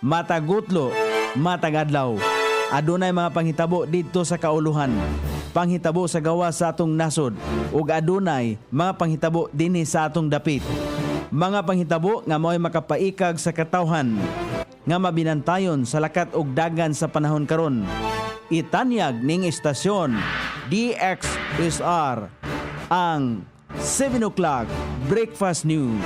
matagutlo, matagadlaw. Adunay mga panghitabo dito sa kauluhan. Panghitabo sa gawa sa atong nasod ug adunay mga panghitabo dinhi sa atong dapit. Mga panghitabo nga mao'y makapaikag sa katawhan nga mabinantayon sa lakat ug dagan sa panahon karon. Itanyag ning istasyon DXSR ang 7 o'clock Breakfast News.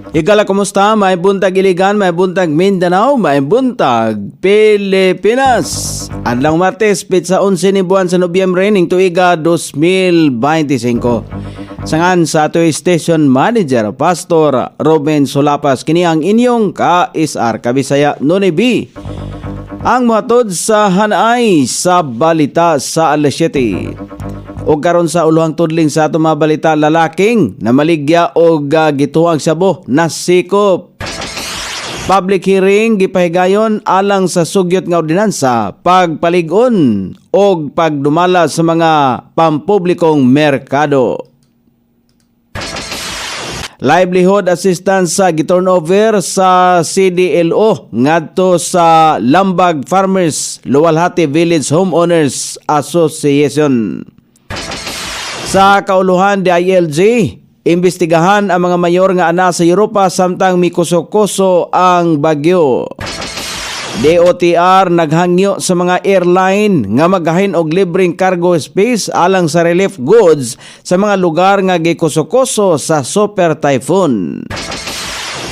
Ikala, kumusta? May buntag Iligan, may buntag Mindanao, may buntag Pilipinas. Adlang Martes, pitsa 11 ni buwan sa Nobyembre ning tuiga 2025. Sangan sa ato station manager Pastor Ruben Solapas, kini ang inyong KSR Kabisaya Nune B. Ang matod sa hanay sa balita sa alas 7. O karon sa uluhang tudling sa ato mga balita, lalaking na maligya o gituang sabo nasikop. Public hearing gipahigayon alang sa sugyot nga ordinansa pagpalig-on o pagdumala sa mga pampublikong merkado. Livelihood assistance sa giturnover sa CDLO ngadto sa Lambag Farmers Luwalhati Village Homeowners Association. Sa kauluhan DILG, imbestigahan ang mga mayor nga ana sa Europa samtang mikuso-kuso ang bagyo. DOTR naghangyo sa mga airline nga maghahin og libreng cargo space alang sa relief goods sa mga lugar nga gikuso-kuso sa super typhoon.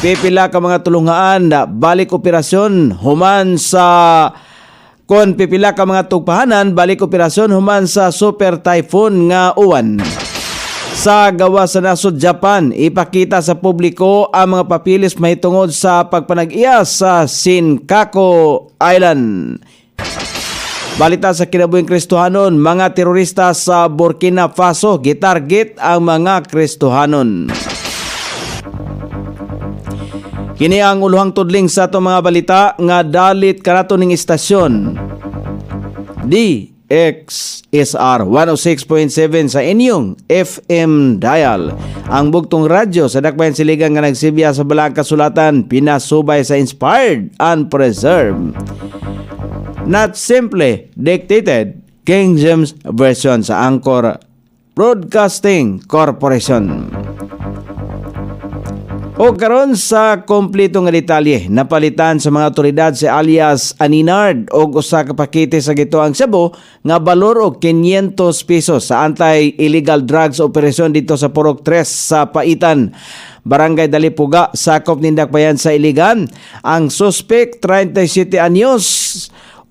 Pipila ka mga tulungaan na balik operasyon human sa pipila ka mga tugpahanan balik operasyon human sa super typhoon nga uwan. Sa gawa sa nasod Japan, ipakita sa publiko ang mga papilis mahitungod sa pagpanag-iya sa Senkaku Island. Balita sa kinabuhing Kristohanon, mga terorista sa Burkina Faso gitarget ang mga Kristohanon. Kini ang uluhang tudling sa itong mga balita nga dalit kanato ning istasyon DXSR 106.7 sa inyong FM dial. Ang bugtong radyo sa dakbayan siligan nga nagsibya sa balang kasulatan, pinasubay sa inspired and preserved. Not simply dictated, King James Version sa Anchor Broadcasting Corporation. O karon sa kompleto nga detalye, napalitan sa mga otoridad si alias Aninard og usa ka pakete sa gituang sabo nga balor og 500 pesos sa anti-illegal drugs operation dito sa Purok 3 sa Paitan, Barangay Dalipuga, sakop ni Dakbayan sa Iligan. Ang suspect 37 anyos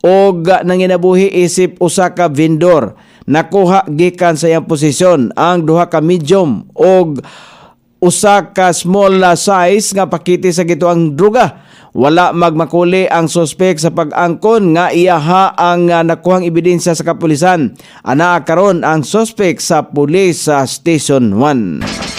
og nanginabuhi isip usa ka vendor. Nakuha gikan sa iyang posisyon ang duha ka medium og usa ka small size nga pakete sa gituang druga. Wala magmakuli ang suspek sa pag-angkon nga iyaha ang nakuhang ebidensya sa kapulisan. Ana karon ang suspek sa Police Station 1.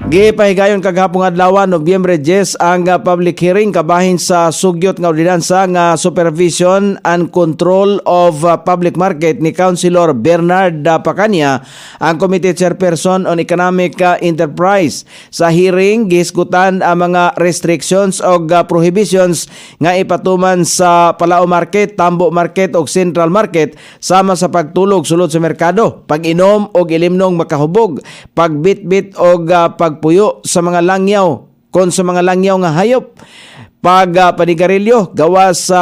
Gipahigayon kagahapong adlaw Nobyembre 10 ang public hearing kabahin sa sugyot nga ordinansa nga Supervision and Control of Public Market ni Councilor Bernard Pacania, ang Committee Chairperson on Economic Enterprise. Sa hearing gisgutan ang mga restrictions o prohibitions nga ipatuman sa Palao Market, Tambo Market o Central Market sama sa pagtulog sulod sa merkado, pag-inom o ilimnong makahubog, pagbitbit o pagpuyo sa mga langyaw kon sa mga langyaw nga hayop, panigarilyo gawas sa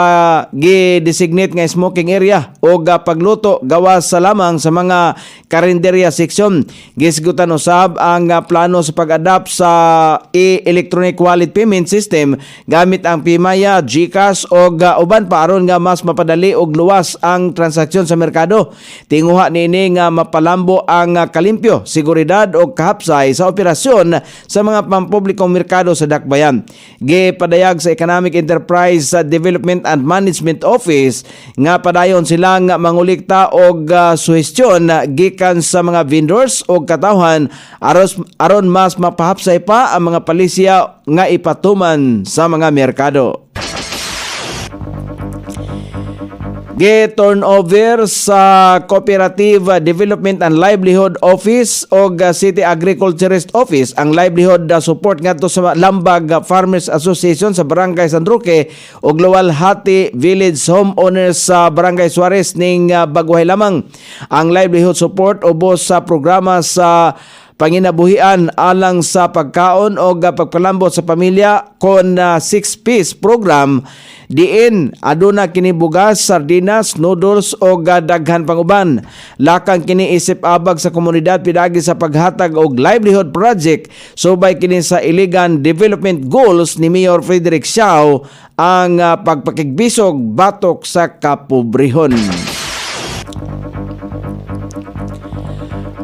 gi-designate nga smoking area o pagluto gawas sa lamang sa mga karinderya section. Gisgutan usab ang plano sa pag-adapt sa electronic wallet payment system gamit ang Pimaya, GCash o uban pa aron nga mas mapadali og luwas ang transaksyon sa merkado. Tinguha nini nga mapalambo ang kalimpyo, seguridad o kahapsay sa operasyon sa mga pampublikong merkado sa Dakbayan. Gipadayag sa Economic Enterprise Development and Management Office nga padayon silang mangulikta og suhestyon gikan sa mga vendors o katawhan aron mas mapahapsay pa ang mga palisya nga ipatuman sa mga merkado. Turnover sa Cooperative Development and Livelihood Office o City Agriculturist Office ang livelihood support ngadto sa Lambag Farmers Association sa Barangay San Roque ug Luwalhati Village Homeowners sa Barangay Suarez ning Baguhay lamang. Ang livelihood support ubos sa programa sa panginabuhian alang sa pagkaon o pagpalambot sa pamilya kon 6-piece program diin aduna kini bugas, sardinas, noodles o daghan pang uban. Lakang kini isip abag sa komunidad pidagi sa paghatag og livelihood project subay kini sa Iligan Development Goals ni Mayor Frederick Siao ang pagpakigbisog batok sa kapobrehon.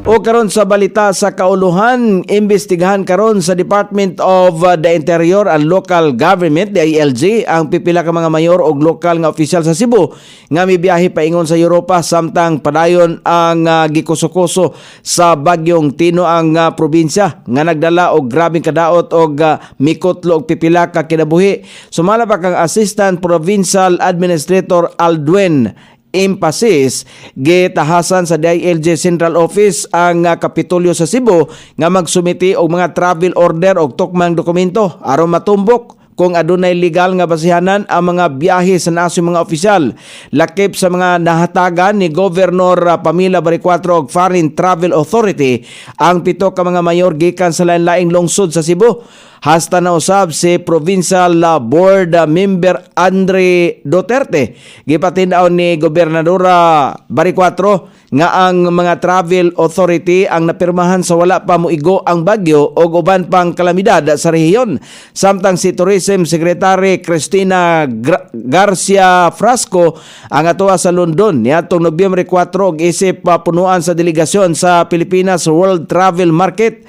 O karon sa balita sa kauluhan, imbestigahan karon sa Department of the Interior and Local Government, DILG, ang pipila ka mga mayor o lokal nga opisyal sa Cebu nga mibiyahe paingon sa Europa samtang padayon ang gikuso-kuso sa bagyong Tino ang probinsya nga nagdala og grabing kadaot og mikotlo og pipila ka kinabuhi. Sumala pa kang Assistant Provincial Administrator Aldwin Emphasis gitahasan sa DILG Central Office ang Kapitolyo sa Cebu nga magsumiti og mga travel order og tukmang dokumento aron matumbok kung adunay legal nga basihanan ang mga biyahe sa nasong mga opisyal. Lakip sa mga nahatagan ni Governor Pamela Baricuatro og Foreign Travel Authority ang pito ka mga mayor gikan sa lain-laing lungsod sa Cebu. Hasta na usab si Provincial Board Member Andre Duterte. Gipatin-aw ni Gobernadora Baricuatro nga ang mga travel authority ang napirmahan sa wala pa moigo ang bagyo o uban pang kalamidad sa rehiyon. Samtang si Tourism Secretary Cristina Garcia Frasco ang atoa sa London niadtong Nobyembre 4 og isip punuan sa delegasyon sa Pilipinas World Travel Market.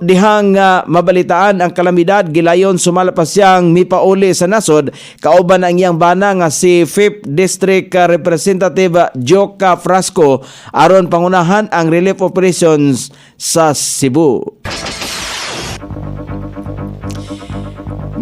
Dihang mabalitaan ang kalamidad gilayon sumala pa siyang mipauli sa nasod kauban ang iyang bana nga si 5th District Representative Joka Frasco aron pangunahan ang relief operations sa Cebu.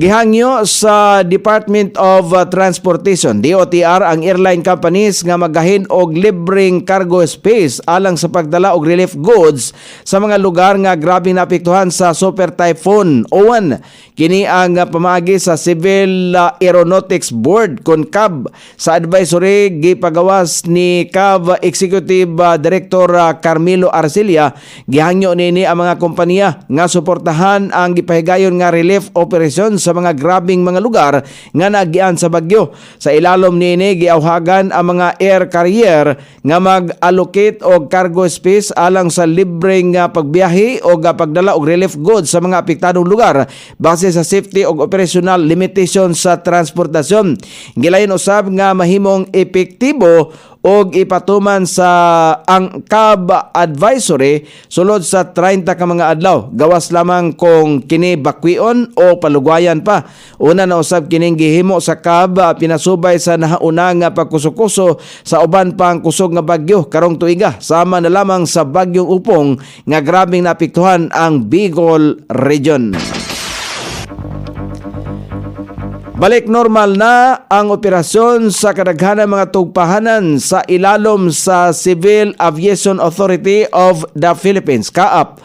Gihangyo sa Department of Transportation DOTR ang airline companies nga magahin og libreng cargo space alang sa pagdala og relief goods sa mga lugar nga grabing naapektuhan sa Super Typhoon Owen. Kini ang pamaagi sa Civil Aeronautics Board kon CAB sa advisory gipagawas ni CAB Executive Director Carmelo Arcilla. Gihangyo nini ang mga kompanya nga suportahan ang gipahigayon nga relief operations sa mga grabing mga lugar nga nagian sa bagyo. Sa ilalom nini giawhagan ang mga air carrier nga mag-allocate og cargo space alang sa libreng pagbiyahe o pagdala og relief goods sa mga apektadong lugar base sa safety og operational limitations sa transportasyon. Gilayon usab nga mahimong epektibo og ipatuman sa ang CAB advisory sulod sa 30 ka mga adlaw. Gawas lamang kung kini bakwion o palugwayan pa. Una na usab kining gihimo sa CAB pinasubay sa nahauna nga pagkuso-kuso sa uban pang kusog nga bagyo karong tuiga sama na lamang sa bagyong Upong nga grabing naapektuhan ang Bicol Region. Balik normal na ang operasyon sa kadaghanan mga tugpahanan sa ilalom sa Civil Aviation Authority of the Philippines, CAAP.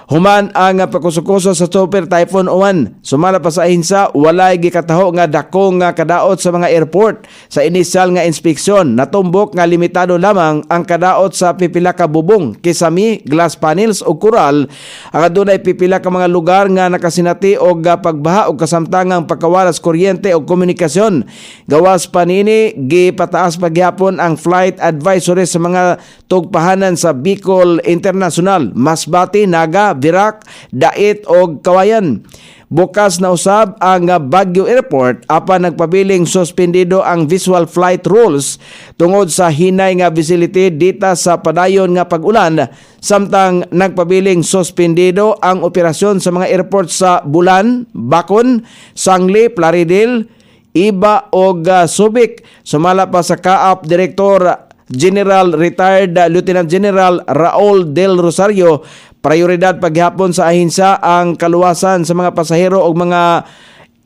Human ang pagkusukuso sa Super Typhoon Owen. Sumala pa sa ahinsa, walay gikataho nga dakong nga kadaot sa mga airport. Sa inisyal nga inspeksyon, natumbok nga limitado lamang ang kadaot sa pipila ka bubong, kisami, glass panels o kural. Ang adunay pipila ka mga lugar nga nakasinati og pagbaha o kasamtangang pagkawalas kuryente o komunikasyon. Gawas panini, gipataas pagyapon ang flight advisory sa mga tugpahanan sa Bicol International, Masbate, Naga, Virac, Dait o Kawayan. Bukas na usab ang Baguio Airport apan nagpabiling suspendido ang visual flight rules tungod sa hinay nga visibility dita sa padayon nga pag-ulan samtang nagpabiling suspendido ang operasyon sa mga airport sa Bulan, Bacon, Sangli, Plaridel, Iba o Subic. Sumala pa sa CAAP Director General Retired Lieutenant General Raul Del Rosario, prioridad paghapon sa ahinsa ang kaluwasan sa mga pasahero o mga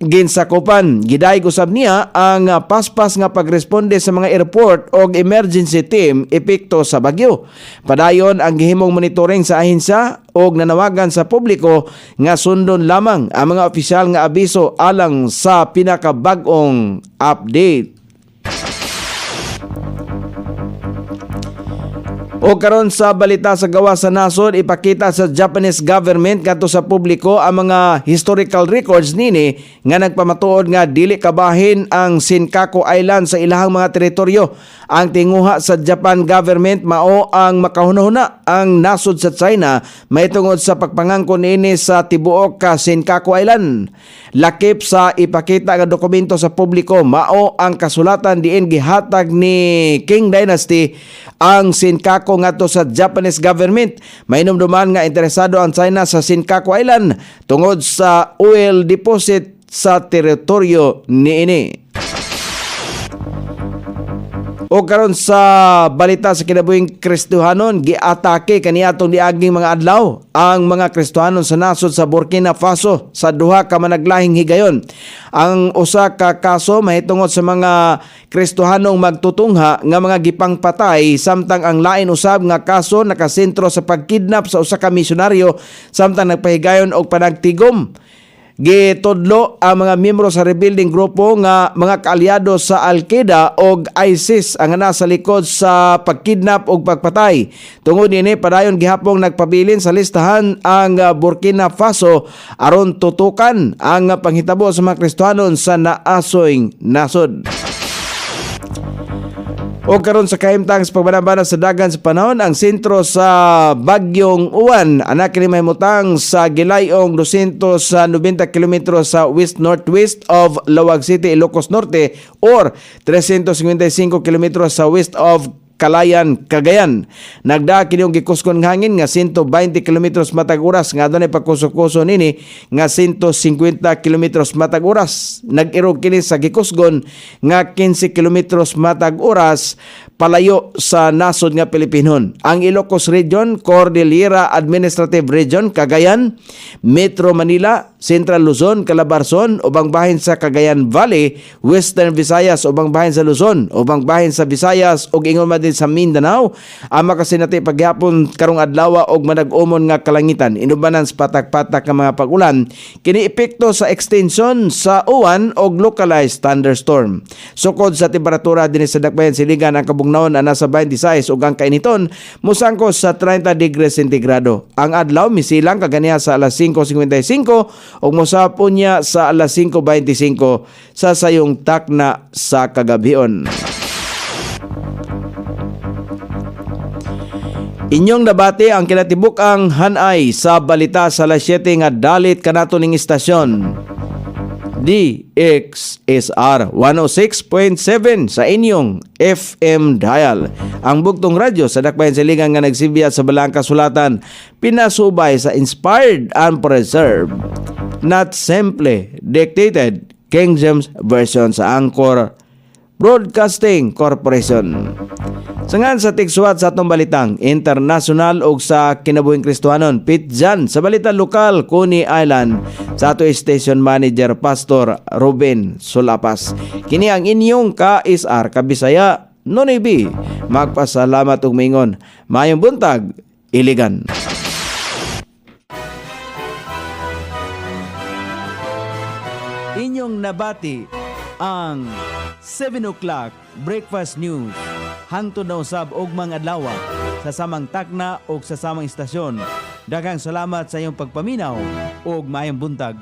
ginsakupan. Gidayeg usab niya ang paspas nga pagresponde sa mga airport o emergency team epekto sa bagyo. Padayon ang gihimong monitoring sa ahensya o nanawagan sa publiko nga sundon lamang ang mga opisyal nga abiso alang sa pinakabag-ong update. O karon sa balita sa gawa sa nasod, ipakita sa Japanese government kadto sa publiko ang mga historical records nini nga nagpamatuod nga dili kabahin ang Senkaku Island sa ilahang mga teritoryo. Ang tinguha sa Japan government mao ang makahuna-huna ang nasod sa China mahitungod sa pagpangangkon niini sa tibuok ka Senkaku Island. Lakip sa ipakita nga dokumento sa publiko mao ang kasulatan diin gihatag ni Qing Dynasty ang Senkaku ngadto sa Japanese government. Mainumduman nga interesado ang China sa Senkaku Island tungod sa oil deposit sa teritoryo niini. O karon sa balita sa kinabuhing Kristohanon, giatake kaniadtong diaging mga adlaw ang mga Kristohanon sa nasod sa Burkina Faso sa duha ka managlahing higayon. Ang usa ka kaso mahitungod sa mga Kristohanong magtutungha nga mga gipangpatay, samtang ang lain usab nga kaso nakasentro sa pagkidnap sa usa ka misyonaryo samtang nagpahigayon og panagtigom. Gitudlo ang mga miyembro sa rebuilding grupo nga mga kaalyado sa Al-Qaeda o ISIS ang nasa likod sa pagkidnap o pagpatay. Tungod ini padayon gihapong nagpabilin sa listahan ang Burkina Faso aron tutukan ang panghitabo sa mga Kristohanon sa naasoyng nasod. O karon sa kahimtang sa pagbanabana sa dagan sa panahon, ang sentro sa Bagyong Uwan anak kini mahimutang sa gilayong 290 km sa west-northwest of Lawag City, Ilocos Norte or 355 km sa west of Kalayan, Cagayan. Nagdaa kini og gikuskon nga hangin nga 120 km matag oras nga adunay pagkusok-kuso nini nga 150 km matag oras. Nag-irog kini sa gikusgon nga 15 km matag oras palayo sa nasod nga Pilipinon. Ang Ilocos Region, Cordillera Administrative Region, Cagayan, Metro Manila, Central Luzon, Calabarzon, ubang bahin sa Cagayan Valley, Western Visayas, ubang bahin sa Luzon, ubang bahin sa Visayas ug ingon man din sa Mindanao, ang makasinati paghapon karong adlaw og manag-umon nga kalangitan inubanan sa patak-patak nga mga pag-ulan kini epekto sa extension sa uwan og localized thunderstorm. Sukod sa temperatura dinhi sa dakbayan siligan ang kabugnaon ana sa 26 ug ang kainiton musangkos sa 30 degrees sentigrado. Ang adlaw misilang kaganiya sa alas 5:55 ug mosapon niya sa alas 5:25 sa sayong takna sa kagabhion. Inyong nabati ang kinatibuk-ang hanay sa balita sa alas 7 nga dalit kanato ning istasyon. DXSR 106.7 sa inyong FM dial. Ang bugtong radyo sa dakbayan siligan nga nagsibya sa balang kasulatan, pinasubay sa inspired and preserved, not simply dictated King James Version sa Anchor Broadcasting Corporation. Sangan sa tigsuwat sa atong balitang international o sa kinabuhing Kristohanon, pitjan sa balita lokal, Coney Island, sa ato station manager Pastor Ruben Sulapas. Kini ang inyong ka-SR Kabisaya, Nonoy B. Magpasalamat og mingon. Mayong buntag, Iligan. Inyong nabati ang 7 o'clock breakfast news hangtod na usab og mga adlaw sa samang takna o sa samang istasyon. Daghang salamat sa iyong pagpaminaw ug maayong buntag.